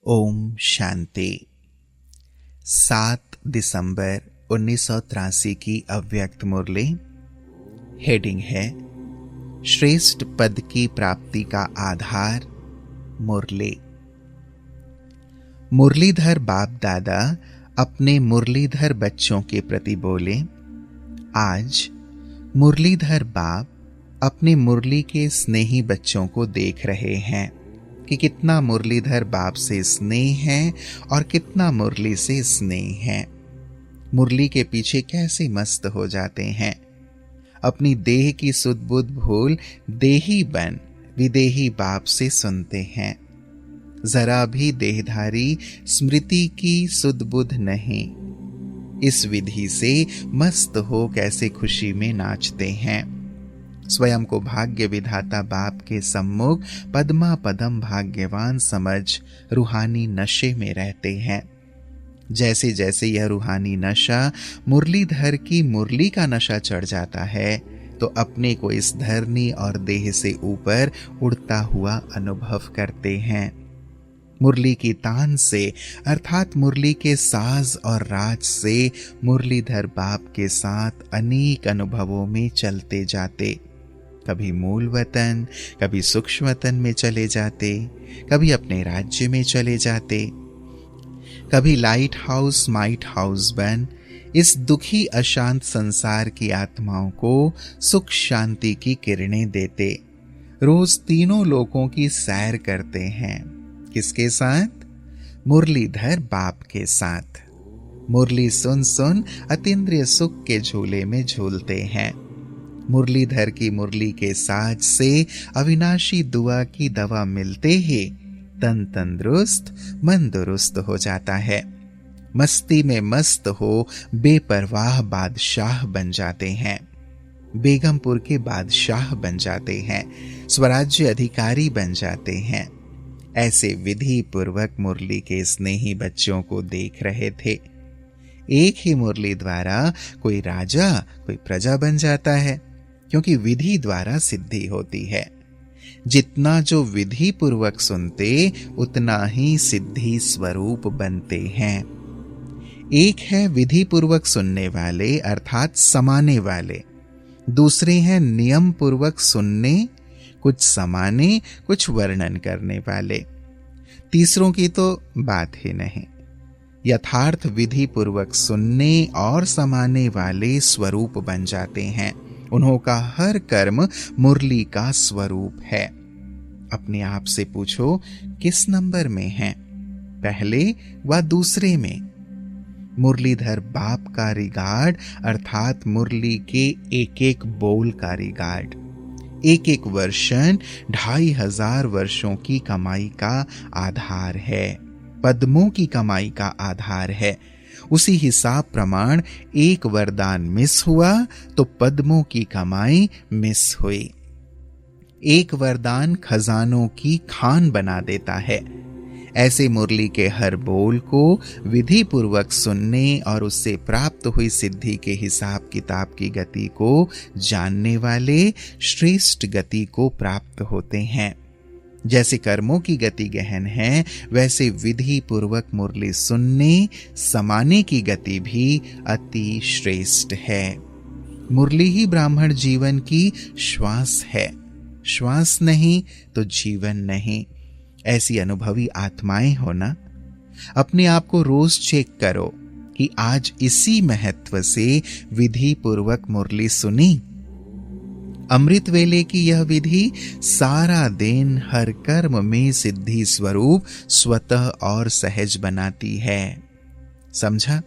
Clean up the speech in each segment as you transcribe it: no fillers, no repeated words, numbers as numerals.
ओम शांति। 7 दिसंबर 1983 की अव्यक्त मुरली। हेडिंग है श्रेष्ठ पद की प्राप्ति का आधार। मुरली। मुरलीधर बाप दादा अपने मुरलीधर बच्चों के प्रति बोले, आज मुरलीधर बाप अपने मुरली के स्नेही बच्चों को देख रहे हैं कि कितना मुरलीधर बाप से स्नेह है और कितना मुरली से स्नेह है। मुरली के पीछे कैसे मस्त हो जाते हैं। अपनी देह की सुध बुध भूल देही बन विदेही बाप से सुनते हैं। जरा भी देहधारी स्मृति की सुध बुध नहीं। इस विधि से मस्त हो कैसे खुशी में नाचते हैं। स्वयं को भाग्य विधाता बाप के सम्मुख पद्मा पदम भाग्यवान समझ रूहानी नशे में रहते हैं। जैसे जैसे यह रूहानी नशा मुरलीधर की मुरली का नशा चढ़ जाता है तो अपने को इस धरनी और देह से ऊपर उड़ता हुआ अनुभव करते हैं। मुरली की तान से अर्थात मुरली के साज और राज से मुरलीधर बाप के साथ अनेक अनुभवों में चलते जाते। कभी मूल वतन, कभी सूक्ष्म वतन में चले जाते, कभी अपने राज्य में चले जाते, कभी लाइट हाउस माइट हाउस बन इस दुखी अशांत संसार की आत्माओं को सुख शांति की किरणें देते। रोज तीनों लोकों की सैर करते हैं। किसके साथ? मुरलीधर बाप के साथ। मुरली सुन सुन अतीन्द्रिय सुख के झूले में झूलते हैं। मुरलीधर की मुरली के साज से अविनाशी दुआ की दवा मिलते ही तन तंदुरुस्त मन दुरुस्त हो जाता है। मस्ती में मस्त हो बेपरवाह बादशाह बन जाते हैं। बेगमपुर के बादशाह बन जाते हैं। स्वराज्य अधिकारी बन जाते हैं। ऐसे विधि पूर्वक मुरली के स्नेही बच्चों को देख रहे थे। एक ही मुरली द्वारा कोई राजा कोई प्रजा बन जाता है, क्योंकि विधि द्वारा सिद्धि होती है। जितना जो विधि पूर्वक सुनते उतना ही सिद्धि स्वरूप बनते हैं। एक है विधि पूर्वक सुनने वाले अर्थात समाने वाले, दूसरे हैं नियम पूर्वक सुनने, कुछ समाने कुछ वर्णन करने वाले, तीसरों की तो बात ही नहीं। यथार्थ विधि पूर्वक सुनने और समाने वाले स्वरूप बन जाते हैं। उन्हों का हर कर्म मुरली का स्वरूप है। अपने आप से पूछो, किस नंबर में है, पहले व दूसरे में? मुरलीधर बाप का रिगार्ड अर्थात मुरली के एक एक बोल का रिगार्ड, एक एक वर्षन 2500 वर्षों की कमाई का आधार है, पद्मों की कमाई का आधार है। उसी हिसाब प्रमाण एक वरदान मिस हुआ तो पद्मों की कमाई मिस हुई। एक वरदान खजानों की खान बना देता है। ऐसे मुरली के हर बोल को विधि पूर्वक सुनने और उससे प्राप्त हुई सिद्धि के हिसाब किताब की गति को जानने वाले श्रेष्ठ गति को प्राप्त होते हैं। जैसे कर्मों की गति गहन है, वैसे विधि पूर्वक मुरली सुनने समाने की गति भी अति श्रेष्ठ है। मुरली ही ब्राह्मण जीवन की श्वास है। श्वास नहीं तो जीवन नहीं। ऐसी अनुभवी आत्माएं हो ना। अपने आप को रोज चेक करो कि आज इसी महत्व से विधि पूर्वक मुरली सुनी। अमृत वेले की यह विधि सारा दिन हर कर्म में सिद्धि स्वरूप स्वतः और सहज बनाती है। समझा?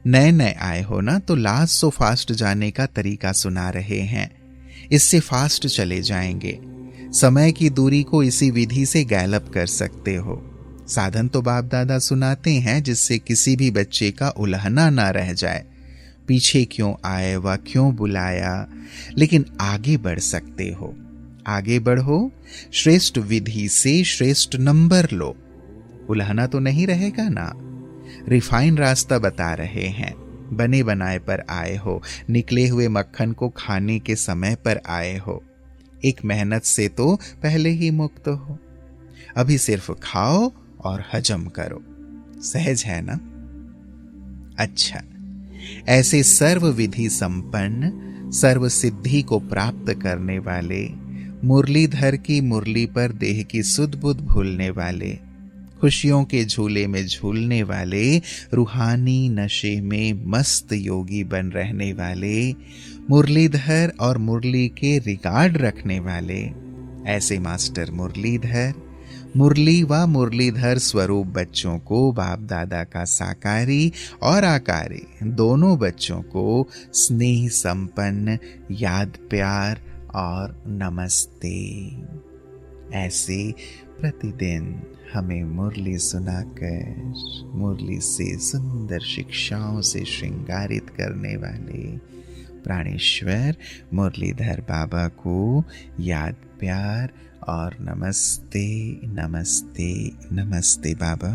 नए नए आए हो ना तो लास्ट सो फास्ट जाने का तरीका सुना रहे हैं। इससे फास्ट चले जाएंगे। समय की दूरी को इसी विधि से गैलअप कर सकते हो। साधन तो बाप दादा सुनाते हैं जिससे किसी भी बच्चे का उल्हना ना रह जाए। पीछे क्यों आए व क्यों बुलाया, लेकिन आगे बढ़ सकते हो। आगे बढ़ो, श्रेष्ठ विधि से श्रेष्ठ नंबर लो। उल्हना तो नहीं रहेगा ना। रिफाइन रास्ता बता रहे हैं। बने बनाए पर आए हो, निकले हुए मक्खन को खाने के समय पर आए हो। एक मेहनत से तो पहले ही मुक्त हो। अभी सिर्फ खाओ और हजम करो। सहज है ना? अच्छा, ऐसे सर्व विधि संपन्न, सर्व सिद्धि को प्राप्त करने वाले, मुरलीधर की मुरली पर देह की सुध बुध भूलने वाले, खुशियों के झूले में झूलने वाले, रूहानी नशे में मस्त योगी बन रहने वाले, मुरलीधर और मुरली के रिकॉर्ड रखने वाले, ऐसे मास्टर मुरलीधर, मुरली व मुरलीधर स्वरूप बच्चों को बाप दादा का साकारी और आकारी दोनों बच्चों को स्नेह संपन्न याद, प्यार और नमस्ते। ऐसे प्रतिदिन हमें मुरली सुनाकर, मुरली से सुंदर शिक्षाओं से श्रृंगारित करने वाले प्राणेश्वर मुरलीधर बाबा को याद, प्यार और नमस्ते नमस्ते नमस्ते बाबा।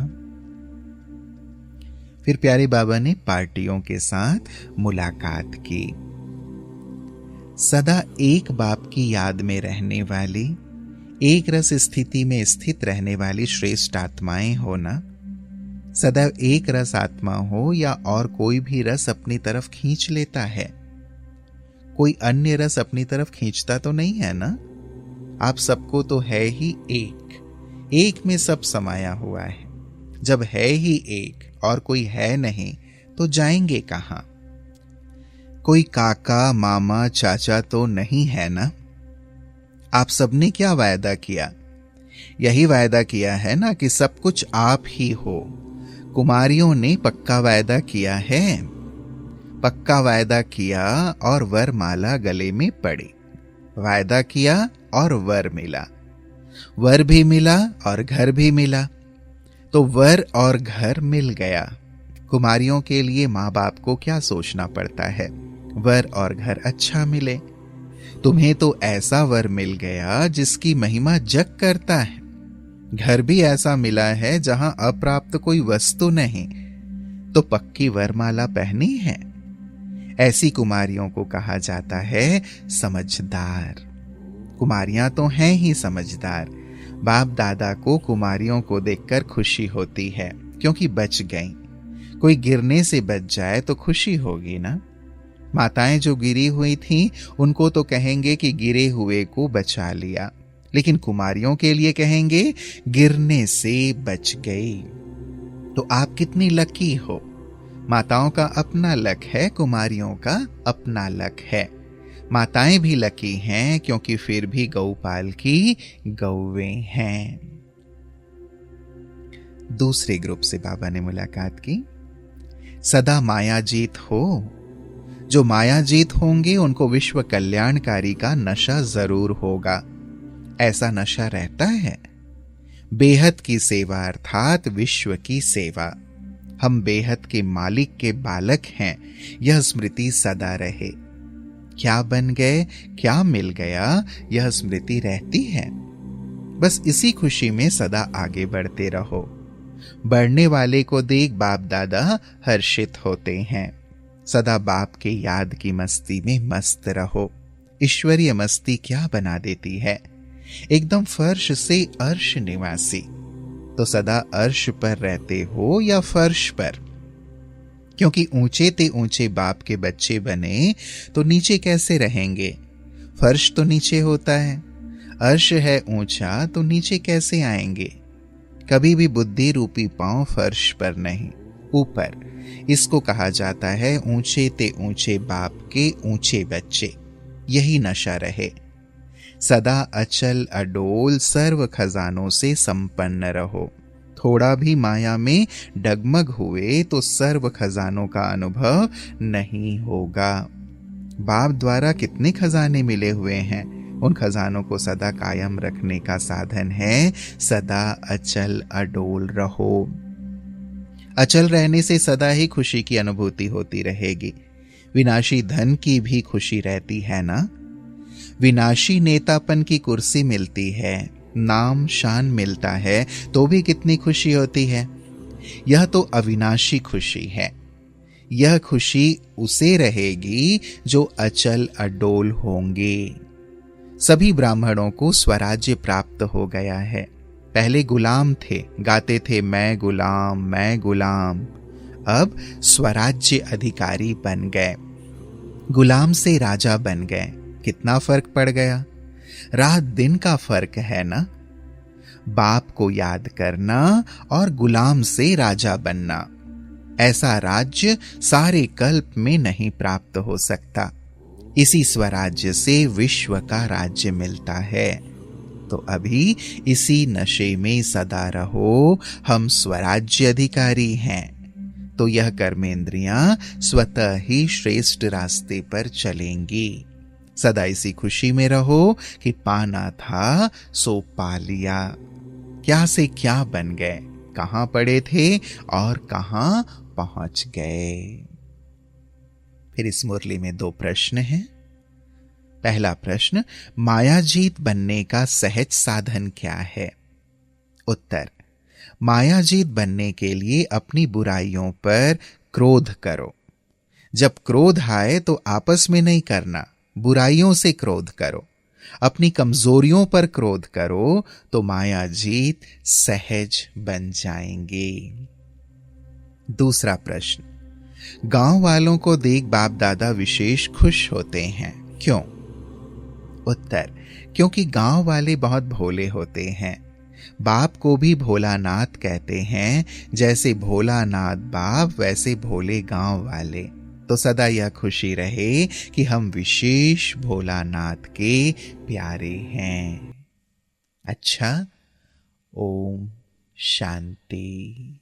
फिर प्यारे बाबा ने पार्टियों के साथ मुलाकात की। सदा एक बाप की याद में रहने वाली, एक रस स्थिति में स्थित रहने वाली श्रेष्ठ आत्माएं हो ना। सदैव एक रस आत्मा हो या और कोई भी रस अपनी तरफ खींच लेता है, कोई अन्य रस अपनी तरफ खींचता तो नहीं है ना। आप सबको तो है ही एक, एक में सब समाया हुआ है। जब है ही एक और कोई है नहीं तो जाएंगे कहां? कोई काका मामा चाचा तो नहीं है ना। आप सबने क्या वायदा किया? यही वायदा किया है ना कि सब कुछ आप ही हो। कुमारियों ने पक्का वायदा किया है, पक्का वायदा किया और वरमाला गले में पड़ी। वायदा किया और वर मिला, वर भी मिला और घर भी मिला, तो वर और घर मिल गया। कुमारियों के लिए माँ बाप को क्या सोचना पड़ता है? वर और घर अच्छा मिले। तुम्हें तो ऐसा वर मिल गया जिसकी महिमा जग करता है। घर भी ऐसा मिला है जहां अप्राप्त कोई वस्तु नहीं, तो पक्की वरमाला पहनी है। ऐसी कुमारियों को कहा जाता है समझदार। कुमारियां तो हैं ही समझदार। बाप दादा को कुमारियों को देखकर खुशी होती है, क्योंकि बच गईं। कोई गिरने से बच जाए तो खुशी होगी ना। माताएं जो गिरी हुई थीं, उनको तो कहेंगे कि गिरे हुए को बचा लिया, लेकिन कुमारियों के लिए कहेंगे गिरने से बच गई। तो आप कितनी लकी हो। माताओं का अपना लक है, कुमारियों का अपना लक है। माताएं भी लकी हैं क्योंकि फिर भी गौपाल की गौवें हैं। दूसरे ग्रुप से बाबा ने मुलाकात की। सदा मायाजीत हो। जो मायाजीत होंगे उनको विश्व कल्याणकारी का नशा जरूर होगा। ऐसा नशा रहता है। बेहद की सेवा अर्थात विश्व की सेवा। हम बेहद के मालिक के बालक हैं, यह स्मृति सदा रहे। क्या बन गए, क्या मिल गया, यह स्मृति रहती है। बस इसी खुशी में सदा आगे बढ़ते रहो। बढ़ने वाले को देख बाप दादा हर्षित होते हैं। सदा बाप के याद की मस्ती में मस्त रहो। ईश्वरीय मस्ती क्या बना देती है, एकदम फर्श से अर्श निवासी। तो सदा अर्श पर रहते हो या फर्श पर? क्योंकि ऊंचे ते ऊंचे बाप के बच्चे बने तो नीचे कैसे रहेंगे? फर्श तो नीचे होता है, अर्श है ऊंचा तो नीचे कैसे आएंगे? कभी भी बुद्धि रूपी पांव फर्श पर नहीं, ऊपर। इसको कहा जाता है ऊंचे ते ऊंचे बाप के ऊंचे बच्चे। यही नशा रहे। सदा अचल अडोल सर्व खजानों से संपन्न रहो। थोड़ा भी माया में डगमग हुए तो सर्व खजानों का अनुभव नहीं होगा। बाप द्वारा कितने खजाने मिले हुए हैं, उन खजानों को सदा कायम रखने का साधन है सदा अचल अडोल रहो। अचल रहने से सदा ही खुशी की अनुभूति होती रहेगी। विनाशी धन की भी खुशी रहती है ना। विनाशी नेतापन की कुर्सी मिलती है, नाम शान मिलता है, तो भी कितनी खुशी होती है। यह तो अविनाशी खुशी है। यह खुशी उसे रहेगी जो अचल अडोल होंगे। सभी ब्राह्मणों को स्वराज्य प्राप्त हो गया है। पहले गुलाम थे, गाते थे मैं गुलाम मैं गुलाम। अब स्वराज्य अधिकारी बन गए, गुलाम से राजा बन गए। कितना फर्क पड़ गया, रात दिन का फर्क है ना। बाप को याद करना और गुलाम से राजा बनना, ऐसा राज्य सारे कल्प में नहीं प्राप्त हो सकता। इसी स्वराज्य से विश्व का राज्य मिलता है। तो अभी इसी नशे में सदा रहो, हम स्वराज्य अधिकारी हैं। तो यह कर्मेंद्रियां स्वतः ही श्रेष्ठ रास्ते पर चलेंगी। सदा इसी खुशी में रहो कि पाना था सो पा लिया। क्या से क्या बन गए, कहां पड़े थे और कहां पहुंच गए। फिर इस मुरली में 2 प्रश्न हैं। पहला प्रश्न, मायाजीत बनने का सहज साधन क्या है? उत्तर, मायाजीत बनने के लिए अपनी बुराइयों पर क्रोध करो। जब क्रोध आए तो आपस में नहीं करना, बुराइयों से क्रोध करो। अपनी कमजोरियों पर क्रोध करो तो मायाजीत सहज बन जाएंगे। दूसरा प्रश्न, गांव वालों को देख बाप दादा विशेष खुश होते हैं, क्यों? उत्तर, क्योंकि गांव वाले बहुत भोले होते हैं। बाप को भी भोलानाथ कहते हैं। जैसे भोलानाथ बाप वैसे भोले गांव वाले। तो सदा यह खुशी रहे कि हम विशेष भोलानाथ के प्यारे हैं। अच्छा, ओम शांति।